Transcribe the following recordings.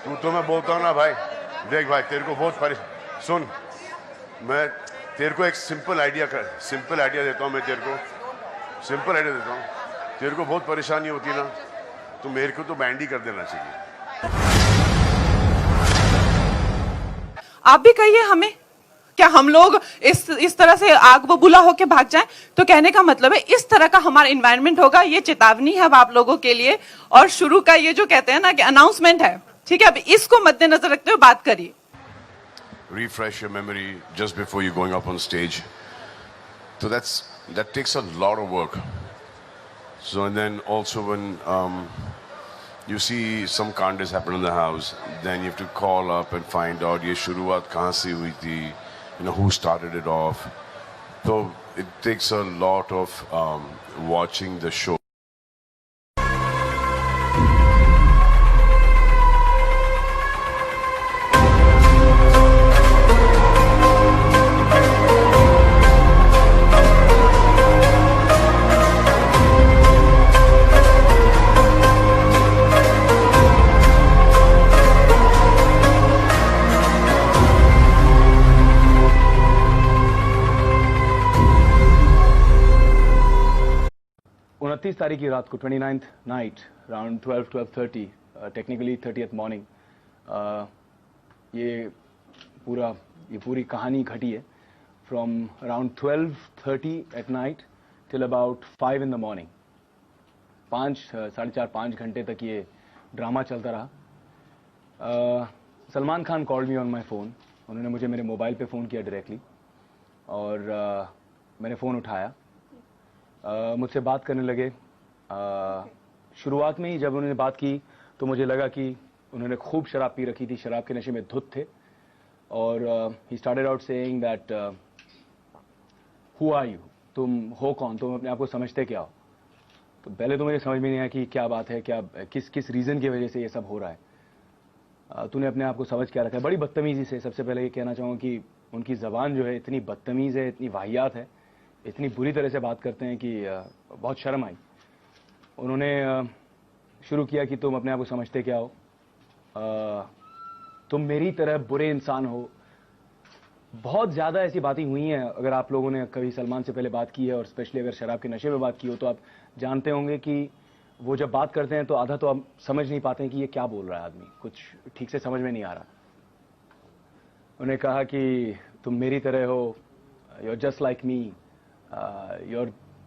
तू तो मैं बोलता हूँ ना भाई, देख भाई तेरे को बहुत सुन, मैं तेरे को एक सिंपल आइडिया देता हूँ। मैं तेरे को सिंपल आइडिया देता हूँ। तेरे को बहुत परेशानी होती है ना, तो मेरे को तो बैंड ही कर देना चाहिए। आप भी कहिए हमें, क्या हम लोग इस तरह से आग बबूला होके भाग जाएं? तो कहने का मतलब है इस तरह का हमारा एनवायरनमेंट होगा। ये चेतावनी है अब आप लोगों के लिए, और शुरू का ये जो कहते हैं ना कि अनाउंसमेंट है, ठीक है? अब इसको मद्देनजर रखते हुए बात करिए। Refresh your memory just before you going up on stage. So that takes a lot of work. So and then also when you see some contests happen in the house, then you have to call up and find out ye shuruaat kahan se hui thi, who started it off. So it takes a lot of watching the show. तारीख की रात को 29th night around 12:30 technically 30th morning ये पूरी कहानी घटी है from around 12:30 at night till about 5 in the morning। 4.5 घंटे तक ये ड्रामा चलता रहा। Salman Khan called me on my phone. उन्होंने मुझे मेरे मोबाइल पे फ़ोन किया डायरेक्टली, और मैंने फ़ोन उठाया। मुझसे बात करने लगे। शुरुआत में ही जब उन्होंने बात की तो मुझे लगा कि उन्होंने खूब शराब पी रखी थी, शराब के नशे में धुत थे। और he started out saying that who are you, तुम हो कौन, तुम अपने आप को समझते क्या हो? तो पहले तो मुझे समझ में नहीं आया कि क्या बात है, किस रीज़न की वजह से ये सब हो रहा है। तूने अपने आप को समझ क्या रखा है? बड़ी बदतमीज़ी से। सबसे पहले ये कहना चाहूँगा कि उनकी ज़बान जो है इतनी बदतमीज़ है, इतनी वाहियात है, इतनी बुरी तरह से बात करते हैं कि बहुत शर्म आई। उन्होंने शुरू किया कि तुम अपने आप को समझते क्या हो, तुम मेरी तरह बुरे इंसान हो। बहुत ज़्यादा ऐसी बातें हुई हैं। अगर आप लोगों ने कभी सलमान से पहले बात की है, और स्पेशली अगर शराब के नशे में बात की हो, तो आप जानते होंगे कि वो जब बात करते हैं तो आधा तो आप समझ नहीं पाते हैं कि ये क्या बोल रहा है आदमी, कुछ ठीक से समझ में नहीं आ रहा। उन्होंने कहा कि तुम मेरी तरह हो, you are just like me,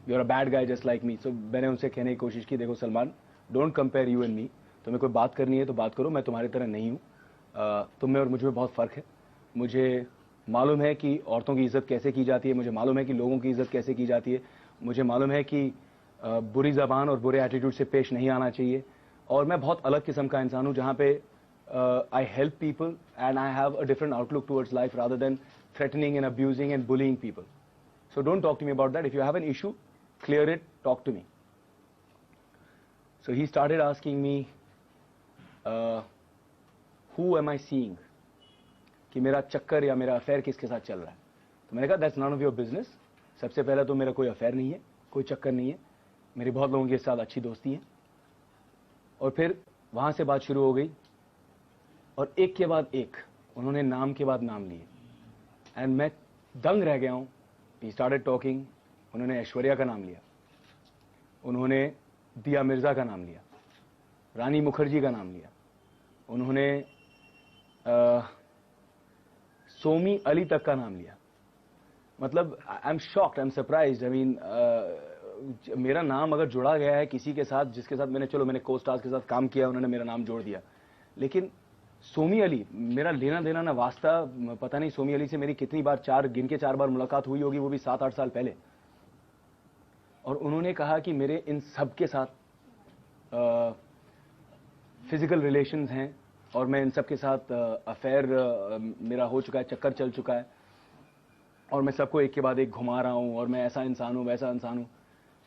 you're a bad guy just like me। So मैंने उनसे कहने की कोशिश की, देखो Salman, don't compare you and me। तुम्हें कोई बात करनी है तो बात करो, मैं तुम्हारी तरह नहीं हूँ। तुम में और मुझ में बहुत फ़र्क है। मुझे मालूम है कि औरतों की इज़्ज़त कैसे की जाती है, मुझे मालूम है कि लोगों की इज़्ज़त कैसे की जाती है, मुझे मालूम है कि बुरी ज़बान और बुरे एटीट्यूड से पेश नहीं आना चाहिए। और मैं बहुत अलग किस्म का इंसान हूँ, जहाँ पे I help people and I have a different outlook towards life rather than threatening and abusing and bullying people. So don't talk to me about that. If you have an issue, clear it, talk to me। So he started asking me, who am I seeing? कि मेरा चक्कर या मेरा affair किसके साथ चल रहा है। तो मैंने कहा that's none of your business। सबसे पहले तो मेरा कोई अफेयर नहीं है, कोई चक्कर नहीं है, मेरी बहुत लोगों के साथ अच्छी दोस्ती है। और फिर वहाँ से बात शुरू हो गई, और एक के बाद एक उन्होंने नाम के बाद नाम लिए, एंड मैं दंग रह गया हूँ। He started talking। उन्होंने ऐश्वर्या का नाम लिया, उन्होंने दिया मिर्जा का नाम लिया, रानी मुखर्जी का नाम लिया, उन्होंने सोमी अली तक का नाम लिया। मतलब I am shocked, I am surprised. I mean मेरा नाम अगर जुड़ा गया है किसी के साथ जिसके साथ मैंने को स्टार्स के साथ काम किया, उन्होंने मेरा नाम जोड़ दिया। लेकिन सोमी अली, मेरा लेना देना ना वास्ता, पता नहीं सोमी अली से मेरी कितनी बार, गिन के 4 बार मुलाकात हुई होगी, वो भी 7-8 साल पहले। और उन्होंने कहा कि मेरे इन सब के साथ फिजिकल रिलेशंस हैं, और मैं इन सब के साथ अफेयर मेरा हो चुका है, चक्कर चल चुका है, और मैं सबको एक के बाद एक घुमा रहा हूँ, और मैं ऐसा इंसान हूँ, वैसा इंसान हूँ।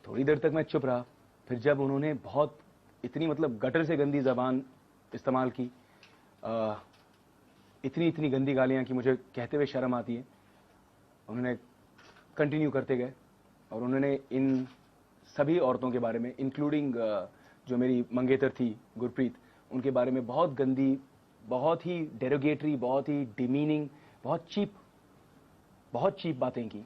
थोड़ी देर तक मैं चुप रहा। फिर जब उन्होंने बहुत इतनी मतलब गटर से गंदी ज़बान इस्तेमाल की, इतनी गंदी गालियाँ कि मुझे कहते हुए शर्म आती है, उन्होंने कंटिन्यू करते गए। और उन्होंने इन सभी औरतों के बारे में, इंक्लूडिंग जो मेरी मंगेतर थी गुरप्रीत, उनके बारे में बहुत गंदी बहुत ही डेरोगेटरी, बहुत ही डिमीनिंग, बहुत चीप बातें की,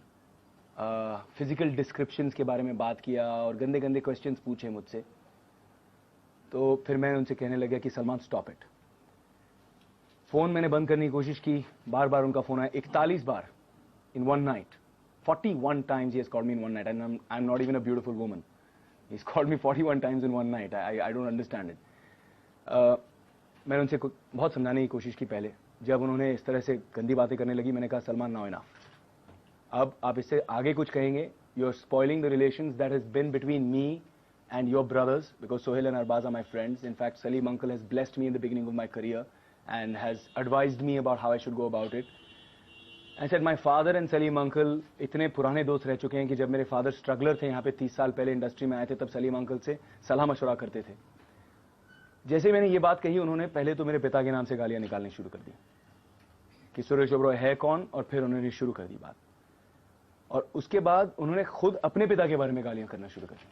फिजिकल डिस्क्रिप्शंस के बारे में बात किया और गंदे गंदे क्वेश्चंस पूछे मुझसे। तो फिर मैं उनसे कहने लगा कि सलमान स्टॉप इट। फोन मैंने बंद करने की कोशिश की, बार बार उनका फोन आया, 41 बार in one night, 41 times he has called me in one night, and I'm not even a beautiful woman. He's called me 41 times in one night. I don't understand it. मैंने उनसे बहुत समझाने की कोशिश की पहले। जब उन्होंने इस तरह से गंदी बातें करने लगी, मैंने कहा सलमान नाउ इनफ, अब आप इससे आगे कुछ कहेंगे, you are spoiling the relations that has been between me and your brothers, because Sohail and Arbaz are my friends. In fact, Salim uncle has blessed me in the beginning of my career and has advised me about how I should go about it. I said my father and Salim uncle इतने पुराने दोस्त रह चुके हैं कि जब मेरे father struggler थे यहाँ पे 30 साल पहले इंडस्ट्री में आए थे, तब सलीम अंकल से सलाह मशवरा करते थे। जैसे मैंने ये बात कही, उन्होंने पहले तो मेरे पिता के नाम से गालियां निकालनी शुरू कर दी कि सुरेश ओबरॉय है कौन, और फिर उन्होंने शुरू कर दी बात, और उसके बाद उन्होंने खुद अपने पिता के बारे में गालियां करना शुरू कर दी।